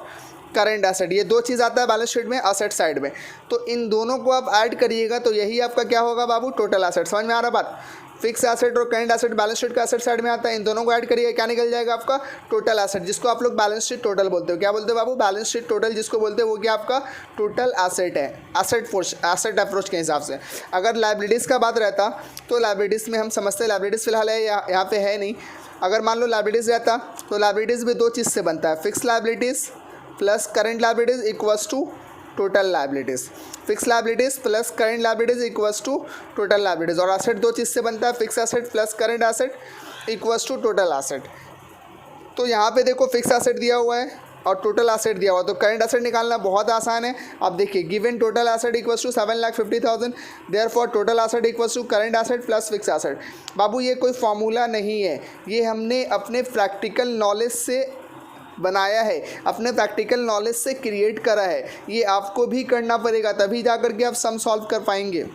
करंट एसेट, ये दो चीज़ आता है बैलेंस शीट में एसेट साइड में। तो इन दोनों को आप ऐड करिएगा तो यही आपका क्या होगा बाबू? Total asset. समझ में आ रहा बात? फिक्स एसेट और करंट एसेट बैलेंस शीट का एसेट साइड में आता है, इन दोनों को ऐड करिए, क्या निकल जाएगा आपका? टोटल एसेट, जिसको आप लोग बैलेंस शीट टोटल बोलते हो। क्या बोलते हो बाबू? बैलेंस शीट टोटल जिसको बोलते हो वो क्या आपका टोटल एसेट है, एसेट अप्रोच के हिसाब से। अगर लायबिलिटीज़ का बात रहता तो लायबिलिटीज़ में हम समझते हैं, लायबिलिटीज़ फिलहाल है यहाँ पे है नहीं। अगर मान लो लायबिलिटीज़ रहता तो लायबिलिटीज़ भी दो चीज़ से बनता है, fix liabilities plus current liabilities equals to total liabilities, fix liabilities plus current liabilities equals to total liabilities. और एसेट दो चीज़ से बनता है, fix asset plus current asset equals to total asset. तो यहाँ पे देखो फिक्स एसेट दिया हुआ है और टोटल एसेट दिया हुआ, तो करंट एसेट निकालना बहुत आसान है। अब देखिए given total asset equals to 7,50,000, therefore total asset equals to current asset plus fix asset. बाबू ये कोई फार्मूला नहीं है, ये हमने अपने प्रैक्टिकल नॉलेज से बनाया है, अपने प्रैक्टिकल नॉलेज से क्रिएट करा है। ये आपको भी करना पड़ेगा, तभी जा कर के आप सम सॉल्व कर पाएंगे,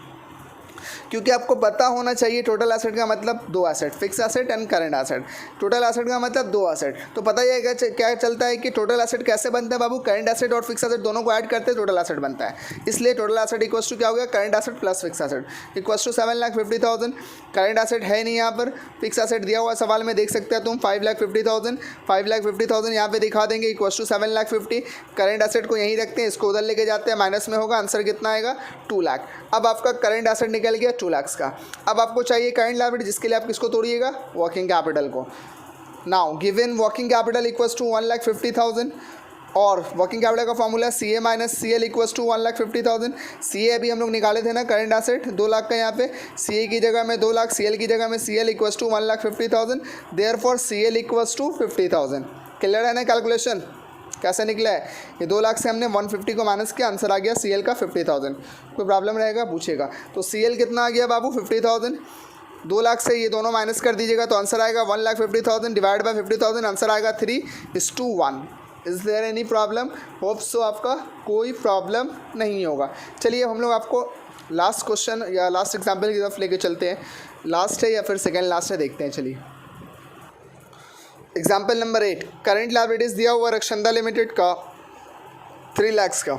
क्योंकि आपको पता होना चाहिए टोटल एसेट का मतलब दो asset, fix asset and current asset. Total asset का मतलब दो एसेट, तो पता ही है क्या चलता है कि टोटल एसेट कैसे बनता है बाबू? करंट एसेट और फिक्स एसेट दोनों को ऐड करते हैं टोटल एसेट बनता है। इसलिए टोटल एसेट इक्वल्स टू क्या हो गया? Current asset plus fix asset equals to 7,50,000। Current asset है नहीं यहाँ पर, फिक्स एसेट दिया हुआ सवाल में देख सकते हैं तुम 5,50,000, 5,50,000 यहाँ पे दिखा देंगे इक्वल्स टू 7,50,000। करंट एसेट को यहीं रखते हैं, इसको उधर लेके जाते हैं, माइनस में होगा, आंसर कितना आएगा? 2 लाख। अब आपका करंट एसेट निकल गया 2 लाख का। अब आपको चाहिए करंट लायबिलिटी, जिसके लिए आप किसको तोड़िएगा? वर्किंग कैपिटल को। Now given working capital equals to 1,50,000 और वर्किंग कैपिटल का formula CA minus CL equals to 1,50,000। CA अभी हम लोग निकाले थे ना, करंट एसेट 2 लाख का, यहाँ पे CA की जगह में 2 लाख, CL की जगह में CL equals to 1,50,000, therefore CL equals to 50,000। Clear है ना कैलकुलेशन? कैसे निकला है? ये 2 लाख से हमने 150 को माइनस किया, आंसर आ गया CL का 50,000। कोई प्रॉब्लम रहेगा पूछेगा। तो CL कितना आ गया बाबू? 50,000। 2 लाख से ये दोनों माइनस कर दीजिएगा तो आंसर आएगा 1,50,000 डिवाइड बाय 50,000, आंसर आएगा 3:1। Is there any problem? Hope so आपका कोई प्रॉब्लम नहीं होगा। चलिए हम लोग आपको लास्ट क्वेश्चन या लास्ट एग्जाम्पल की तरफ लेके चलते हैं। लास्ट है या फिर सेकेंड लास्ट है, देखते हैं। चलिए एग्जाम्पल नंबर 8, करंट लायबिलिटीज़ दिया हुआ रक्षंदा लिमिटेड का 3 लाख का।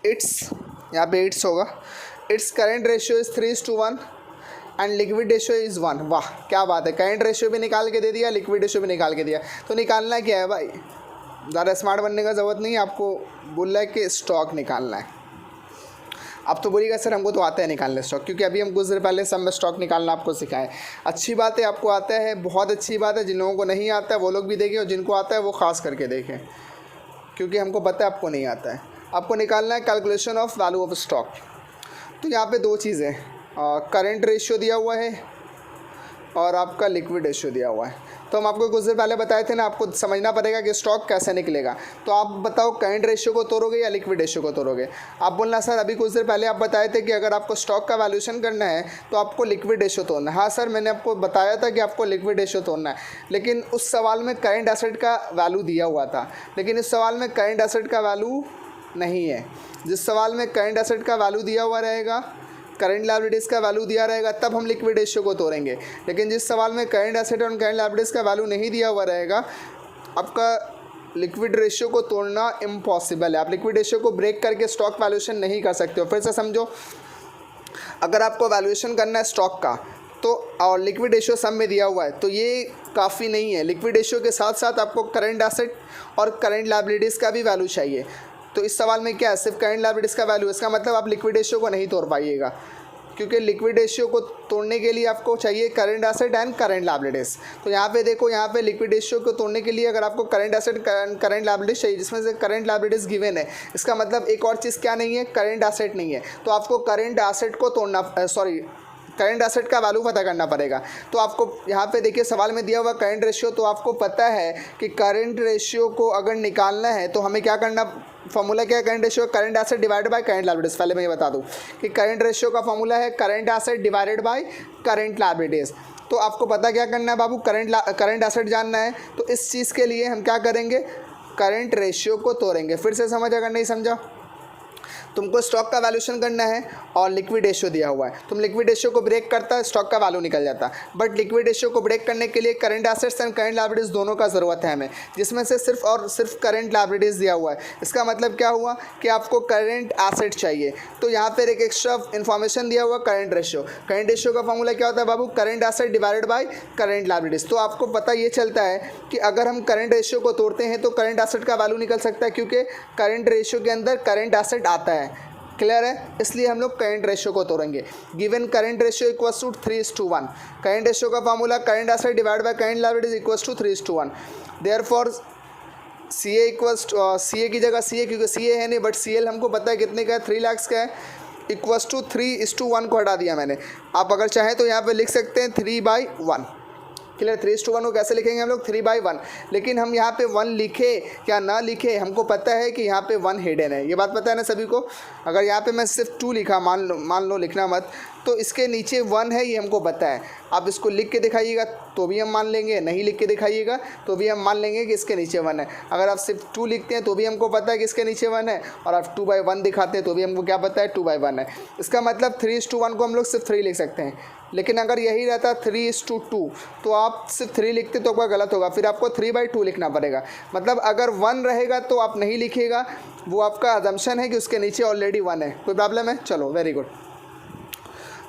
इट्स यहाँ पे इट्स होगा, its current ratio is 3:1 and liquid ratio is 1। वाह क्या बात है, करंट रेशियो भी निकाल के दे दिया, लिक्विड रेशियो भी निकाल के दिया। तो निकालना क्या है भाई? ज़्यादा स्मार्ट बनने का ज़रूरत नहीं है, आपको बोल रहा है कि स्टॉक निकालना है। अब तो बोलिएगा सर हमको तो आता है निकालने स्टॉक, क्योंकि अभी हम कुछ देर पहले सब में स्टॉक निकालना आपको सिखाएं। अच्छी बात है आपको आता है, बहुत अच्छी बात है। जिन लोगों को नहीं आता है वो लोग भी देखें, और जिनको आता है वो खास करके देखें, क्योंकि हमको पता है आपको नहीं आता है। आपको निकालना है calculation of value of stock. तो यहाँ पे दो चीज़ें, करंट रेशियो दिया हुआ है और आपका लिक्विड रेशियो दिया हुआ है। तो हम आपको कुछ देर पहले बताए थे ना, आपको समझना पड़ेगा कि स्टॉक कैसे निकलेगा। तो आप बताओ करंट रेशियो को तोड़ोगे या लिक्विड रेशियो को तोड़ोगे? आप बोलना सर अभी कुछ देर पहले आप बताए थे कि अगर आपको स्टॉक का वैल्यूएशन करना है तो आपको लिक्विड रेशियो तोड़ना है। हाँ सर मैंने आपको बताया था कि आपको लिक्विड रेशियो तोड़ना है, लेकिन उस सवाल में करंट एसेट का वैल्यू दिया हुआ था, लेकिन इस सवाल में करंट एसेट का वैल्यू नहीं है। जिस सवाल में करंट एसेट का वैल्यू दिया हुआ रहेगा, करंट लायबिलिटीज़ का वैल्यू दिया रहेगा, तब हम लिक्विड रेशियो को तोड़ेंगे। लेकिन जिस सवाल में करंट एसेट और करंट लायबिलिटीज़ का वैल्यू नहीं दिया हुआ रहेगा, आपका लिक्विड रेशियो को तोड़ना इम्पॉसिबल है। आप लिक्विड रेशियो को ब्रेक करके स्टॉक वैल्यूएशन नहीं कर सकते हो। फिर से समझो, अगर आपको वैल्यूएशन करना है स्टॉक का तो और लिक्विड रेशियो सब में दिया हुआ है तो ये काफ़ी नहीं है। लिक्विड रेशियो के साथ साथ आपको करंट एसेट और करंट लायबिलिटीज़ का भी वैल्यू चाहिए। तो इस सवाल में क्या है, सिर्फ करंट लायबिलिटीज़ का वैल्यू, इसका मतलब आप लिक्विड रेशियो को नहीं तोड़ पाइएगा। क्योंकि लिक्विड रेशियो को तोड़ने के लिए आपको चाहिए current asset and current liabilities. तो यहाँ पे देखो, यहाँ पे लिक्विड रेशियो को तोड़ने के लिए अगर आपको करंट एसेट करंट लायबिलिटीज चाहिए, जिसमें से करंट लायबिलिटीज़ गिवन है, इसका मतलब एक और चीज़ क्या नहीं है, करंट एसेट नहीं है। तो आपको करंट एसेट को तोड़ना करंट एसेट का वैल्यू पता करना पड़ेगा। तो आपको यहाँ पे देखिए सवाल में दिया हुआ करंट रेशियो, तो आपको पता है कि करंट रेशियो को अगर निकालना है तो हमें क्या करना, फॉर्मूला क्या है current ratio, current asset divided by current liabilities. पहले मैं ये बता दूं कि करंट रेशियो का फॉर्मूला है current asset divided by current liabilities. तो आपको पता क्या करना है बाबू, करंट एसेट जानना है। तो इस चीज़ के लिए हम क्या करेंगे, करंट रेशियो को तोड़ेंगे। फिर से समझ, अगर नहीं समझा, तुमको स्टॉक का वैल्यूएशन करना है और लिक्विड रेशियो दिया हुआ है, तुम लिक्विड रेशियो को ब्रेक करता है, स्टॉक का वैल्यू निकल जाता है। बट लिक्विड रेशियो को ब्रेक करने के लिए current assets and current liabilities दोनों का ज़रूरत है हमें, जिसमें से सिर्फ और सिर्फ करंट लायबिलिटीज दिया हुआ है। इसका मतलब क्या हुआ कि आपको करंट एसेट चाहिए। तो यहाँ पर एक एक्स्ट्रा इन्फॉर्मेशन दिया हुआ करंट रेशियो। करंट रेशियो का फॉर्मूला क्या होता है बाबू, current asset divided by current liabilities. तो आपको पता ये चलता है कि अगर हम करंट रेशियो को तोड़ते हैं तो करंट एसेट का वैल्यू निकल सकता है, क्योंकि करंट रेशियो के अंदर करंट एसेट आता है। क्लियर है, इसलिए हम लोग करंट रेशियो को तोड़ेंगे। Given current ratio equals to 3:1। Current ratio का formula current asset divide by current liabilities equals to 3:1। Therefore C A की जगह सी ए, क्योंकि सी ए है नहीं, बट सी एल हमको पता है कितने का है, 3 लाख का है, इक्वल्स टू 3:1 को हटा दिया मैंने। आप अगर चाहें तो यहाँ पे लिख सकते हैं 3/1। क्लियर, 3:1 को कैसे लिखेंगे हम लोग, 3/1। लेकिन हम यहाँ पे 1 लिखे या ना लिखे, हमको पता है कि यहाँ पे 1 हिडन है। ये बात पता है ना सभी को। अगर यहाँ पे मैं सिर्फ 2 लिखा, मान लो लिखना मत, तो इसके नीचे 1 है, ये हमको पता है। आप इसको लिख के दिखाइएगा तो भी हम मान लेंगे, नहीं लिख के दिखाइएगा तो भी हम मान लेंगे कि इसके नीचे 1 है। अगर आप सिर्फ 2 लिखते हैं तो भी हमको पता है कि इसके नीचे 1 है, और आप 2/1 दिखाते हैं तो भी हमको क्या पता है, 2/1 है। इसका मतलब 3:1 को हम लोग सिर्फ 3 लिख सकते हैं। लेकिन अगर यही रहता 3:2, तो आप सिर्फ 3 लिखते तो आपका गलत होगा, फिर आपको 3/2 लिखना पड़ेगा। मतलब अगर 1 रहेगा तो आप नहीं लिखिएगा, वो आपका अजम्पशन है कि उसके नीचे ऑलरेडी 1 है। कोई प्रॉब्लम है, चलो वेरी गुड।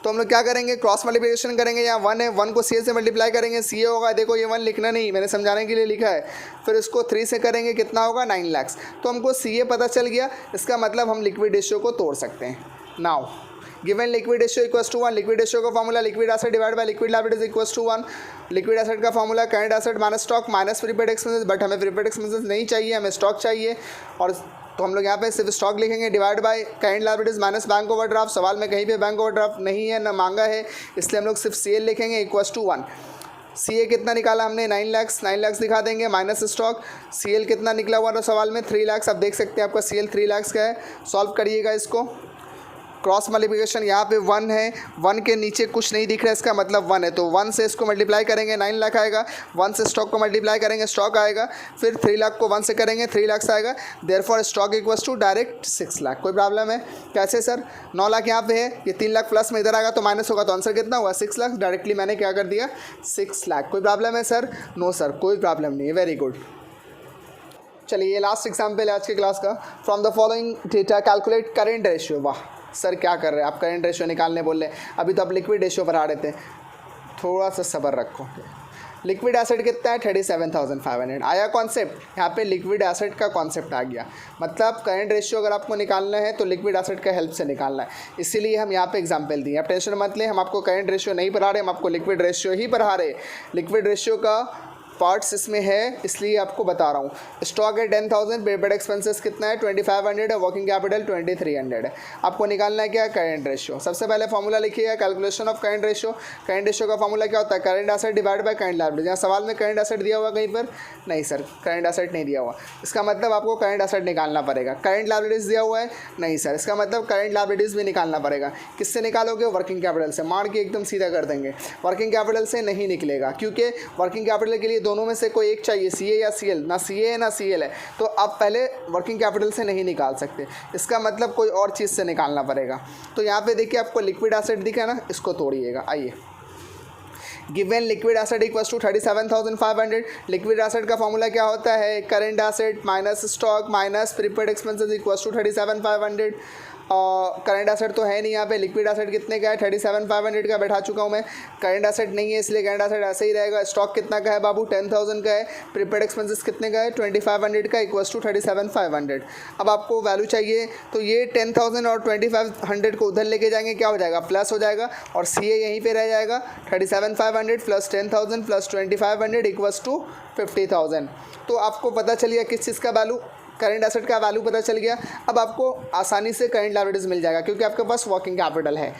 तो हम लोग क्या करेंगे, क्रॉस मल्टीप्लिकेशन करेंगे। यहाँ 1 है, 1 को सी ए से मल्टीप्लाई करेंगे, सी ए होगा, देखो ये 1 लिखना नहीं, मैंने समझाने के लिए लिखा है। फिर इसको 3 से करेंगे, कितना होगा, 9 लाख। तो हमको सी ए पता चल गया, इसका मतलब हम लिक्विड रेशियो को तोड़ सकते हैं। Now given liquid ratio equals to 1, liquid ratio का formula liquid asset divide by liquid liabilities equals to 1। Liquid asset का formula current asset minus stock minus prepaid expenses, but हमें प्रीपेड एक्सपेंसेस नहीं चाहिए, हमें स्टॉक चाहिए। और तो हम लोग यहाँ पे सिर्फ स्टॉक लिखेंगे, divide by current liabilities minus bank overdraft. सवाल में कहीं पे बैंक ओवरड्राफ्ट नहीं है, ना मांगा है, इसलिए हम लोग सिर्फ सी एल लिखेंगे इक्वल्स टू 1। सी ए कितना निकाला हमने, 9 लाख दिखा देंगे, माइनस स्टॉक। सी एल कितना निकला हुआ था सवाल में, 3 लाख। आप देख सकते हैं आपका सी एल 3 लाख का है। सॉल्व करिएगा इसको। क्रॉस मल्टीप्लिकेशन यहाँ पे 1 है, 1 के नीचे कुछ नहीं दिख रहा है, इसका मतलब 1 है। तो 1 से इसको मल्टीप्लाई करेंगे, 9 लाख आएगा। 1 से स्टॉक को मल्टीप्लाई करेंगे, स्टॉक आएगा। फिर 3 लाख को 1 से करेंगे, 3 लाख आएगा। Therefore stock equals to direct 6 lakh. कोई प्रॉब्लम है, कैसे सर, 9 लाख यहाँ पे है, ये 3 लाख प्लस में इधर आएगा तो माइनस होगा, तो आंसर कितना हुआ, 6 लाख। डायरेक्टली मैंने क्या कर दिया, 6 लाख। कोई प्रॉब्लम है सर, नो सर, कोई प्रॉब्लम नहीं है, वेरी गुड। चलिए ये लास्ट एग्जाम्पल है आज के क्लास का। From the following data calculate current ratio. वाह सर क्या कर रहे हैं आप, करंट रेशियो निकालने बोल रहे हैं, अभी तो आप लिक्विड रेशियो पर आ रहे थे, थोड़ा सा सब्र रखो। लिक्विड एसेट कितना है, 37,500 आया कॉन्सेप्ट। यहाँ पे लिक्विड एसेट का कॉन्सेप्ट आ गया, मतलब करंट रेशियो अगर आपको निकालना है तो लिक्विड एसेट का हेल्प से निकालना है। इसीलिए हम यहाँ पे एग्जांपल दिए। आप टेंशन मत लें, हम आपको करंट रेशियो नहीं पढ़ा रहे, हम आपको लिक्विड रेशियो ही पढ़ा रहे। लिक्विड रेशियो का पार्ट्स इसमें है, इसलिए आपको बता रहा हूँ। स्टॉक है 10,000, प्रीपेड एक्सपेंसेस कितना है 2,500 है, वर्किंग कैपिटल 2,300 है। आपको निकालना है क्या, करंट रेशियो। सबसे पहले फॉर्मूला लिखिएगा, calculation of current ratio. Current ratio का फॉर्मूला क्या होता है, current asset divide by current liability. यहाँ सवाल में करंट एसेट दिया हुआ कहीं पर, नहीं सर करंट एसेट नहीं दिया हुआ, इसका मतलब आपको करंट एसेट निकालना पड़ेगा। करंट लायबिलिटीज दिया हुआ है, नहीं सर, इसका मतलब करंट लायबिलिटीज भी निकालना पड़ेगा। किससे निकालोगे, वर्किंग कैपिटल से। मार के एकदम सीधा कर देंगे, वर्किंग कैपिटल से नहीं निकलेगा, क्योंकि वर्किंग कैपिटल के लिए दोनों में से कोई एक चाहिए, सी ए या सी एल। ना सी ए है ना सी एल है, तो आप पहले वर्किंग कैपिटल से नहीं निकाल सकते, इसका मतलब कोई और चीज़ से निकालना पड़ेगा। तो यहाँ पे देखिए आपको लिक्विड एसेट दिखा ना, इसको तोड़िएगा। आइए, given liquid asset equals to 37,500। Liquid asset का फॉर्मूला क्या होता है, current asset minus stock minus prepaid expenses equals to 37,500। Current asset तो है नहीं यहाँ पे, लिक्विड एसेट कितने का है 37,500 का बैठा चुका हूँ मैं, करंट एसेट नहीं है इसलिए करंट एसेट ऐसे ही रहेगा। स्टॉक कितना का है बाबू 10,000 का है, प्रीपेड एक्सपेंसेस कितने का है 2,500 का इक्वल्स टू 37,500। अब आपको वैल्यू चाहिए तो ये 10,000 और 2,500 को उधर लेके जाएंगे, क्या हो जाएगा प्लस हो जाएगा, और सी ए यहीं पे रह जाएगा 37,500 प्लस 10,000 प्लस 2,500 इक्वल्स टू 50,000। तो आपको पता चल गया किस चीज़ का वैल्यू, करंट एसेट का वैल्यू पता चल गया। अब आपको आसानी से करंट लायबिलिटीज मिल जाएगा क्योंकि आपके पास वर्किंग कैपिटल है।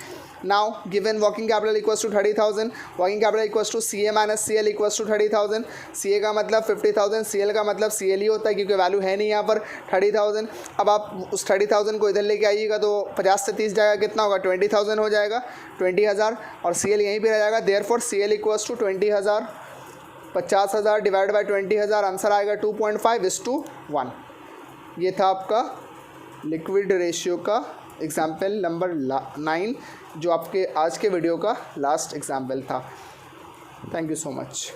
Now given working capital equals to 30,000, working capital equals to C A minus C L equals to 30,000। C A का मतलब 50,000, सी एल का मतलब सी एल ही होता है क्योंकि वैल्यू है नहीं यहाँ पर 30,000। अब आप उस 30,000 को इधर लेके आइएगा तो 50 से 30 जाएगा, कितना होगा 20,000 हो जाएगा, 20,000, और सी एल यहीं पर रह जाएगा। Therefore C L equals to 20,000, 50,000 divide by 20,000, answer आएगा 2.5:1। ये था आपका लिक्विड रेशियो का एग्जाम्पल नंबर 9 जो आपके आज के वीडियो का लास्ट एग्जाम्पल था। Thank you so much.